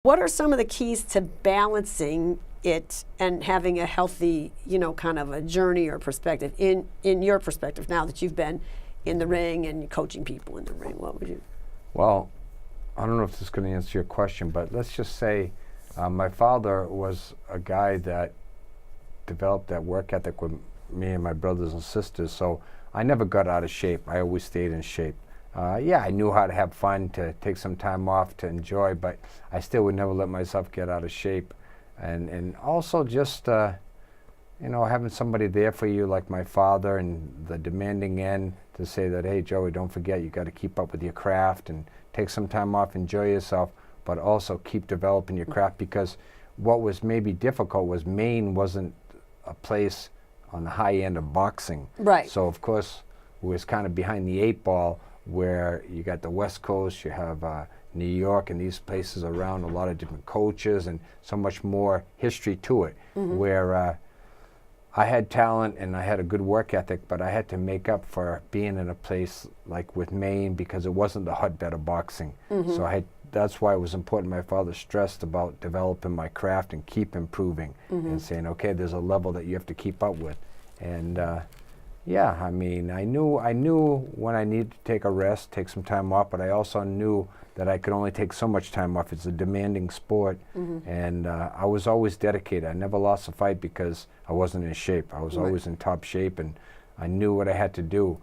What are some of the keys to balancing it and having a healthy, kind of a journey or perspective in your perspective now that you've been in the ring and coaching people in the ring? What would you? Well, I don't know if this is going to answer your question, but let's just say my father was a guy that developed that work ethic with me and my brothers and sisters, so I never got out of shape. I always stayed in shape. Yeah, I knew how to have fun, to take some time off, to enjoy, but I still would never let myself get out of shape. And also just, having somebody there for you like my father and the demanding end to say that, hey, Joey, don't forget, you got to keep up with your craft and take some time off, enjoy yourself, but also keep developing your craft, because what was maybe difficult was Maine wasn't a place on the high end of boxing. Right. So, of course, we was kind of behind the 8 ball, where you got the West Coast, you have New York and these places around, a lot of different coaches and so much more history to it, where I had talent and I had a good work ethic, but I had to make up for being in a place like with Maine, because it wasn't the hotbed of boxing. So that's why it was important. My father stressed about developing my craft and keep improving and saying, okay, there's a level that you have to keep up with. And yeah, I mean, I knew when I needed to take a rest, take some time off, but I also knew that I could only take so much time off. It's a demanding sport, and I was always dedicated. I never lost a fight because I wasn't in shape. I was always in top shape, and I knew what I had to do.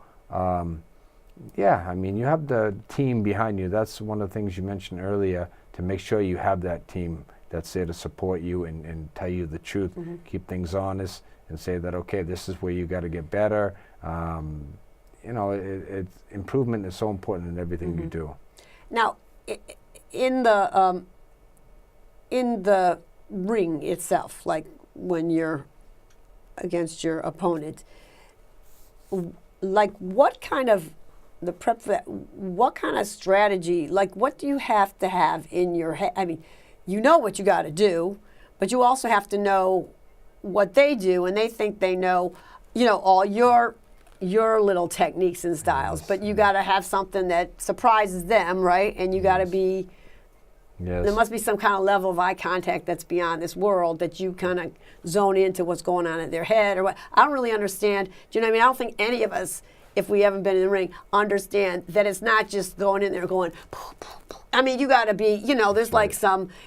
Yeah, I mean, you have the team behind you. That's one of the things you mentioned earlier, to make sure you have that team that's there to support you and tell you the truth, keep things honest, and say that, okay, this is where you got to get better. Improvement is so important in everything you do. Now, in the ring itself, like when you're against your opponent, like what kind of what kind of strategy, like what do you have to have in your head? I mean, you know what you got to do, but you also have to know what they do, and they think they know, all your little techniques and styles, but you got to have something that surprises them, right? And you got to be, there must be some kind of level of eye contact that's beyond this world, that you kind of zone into what's going on in their head or what. I don't really understand. Do you know what I mean? I don't think any of us, if we haven't been in the ring, understand that it's not just going in there going, poof, poof, poof. I mean, you got to be, there's like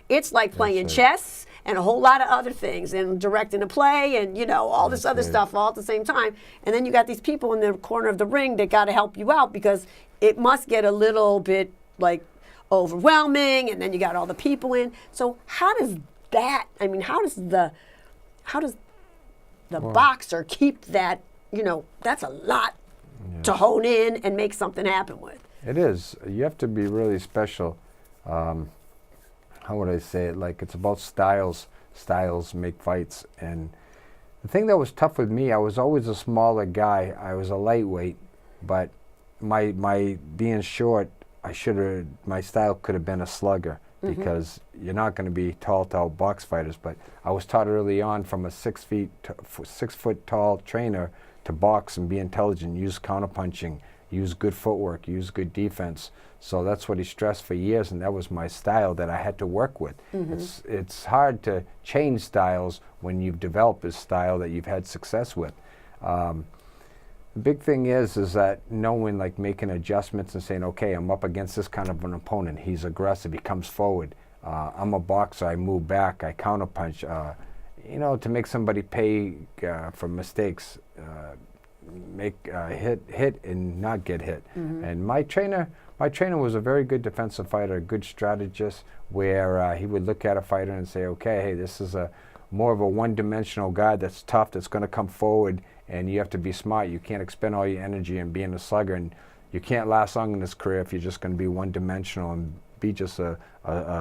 it's like playing chess and a whole lot of other things, and directing a play, and all this other stuff all at the same time. And then you got these people in the corner of the ring that got to help you out, because it must get a little bit like overwhelming, and then you got all the people in. So how does that? I mean, how does the boxer keep that? That's a lot to hone in and make something happen with. It is. You have to be really special. How would I say it? Like, it's about styles. Styles make fights. And the thing that was tough with me, I was always a smaller guy. I was a lightweight, but my being short, my style could have been a slugger, because you're not going to be tall box fighters. But I was taught early on from a 6 foot tall trainer to box and be intelligent, use counterpunching, use good footwork, use good defense. So that's what he stressed for years, and that was my style that I had to work with. It's hard to change styles when you've developed a style that you've had success with. The big thing is that knowing, like, making adjustments and saying, okay, I'm up against this kind of an opponent. He's aggressive, he comes forward. I'm a boxer, I move back, I counterpunch. To make somebody pay for mistakes, hit and not get hit. And my trainer was a very good defensive fighter, a good strategist, where he would look at a fighter and say, okay, hey, this is more of a one-dimensional guy that's tough, that's going to come forward, and you have to be smart. You can't expend all your energy in being a slugger, and you can't last long in this career if you're just going to be one-dimensional and be just a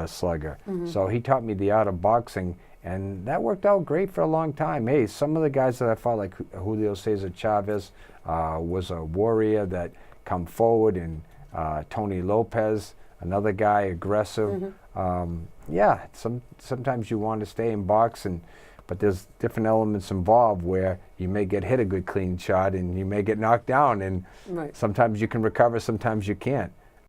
slugger. So he taught me the art of boxing, and that worked out great for a long time. Hey, some of the guys that I fought, like Julio Cesar Chavez, was a warrior that come forward, and Tony Lopez, another guy, aggressive. Sometimes you want to stay in boxing, but there's different elements involved where you may get hit a good clean shot and you may get knocked down, and sometimes you can recover, sometimes you can't.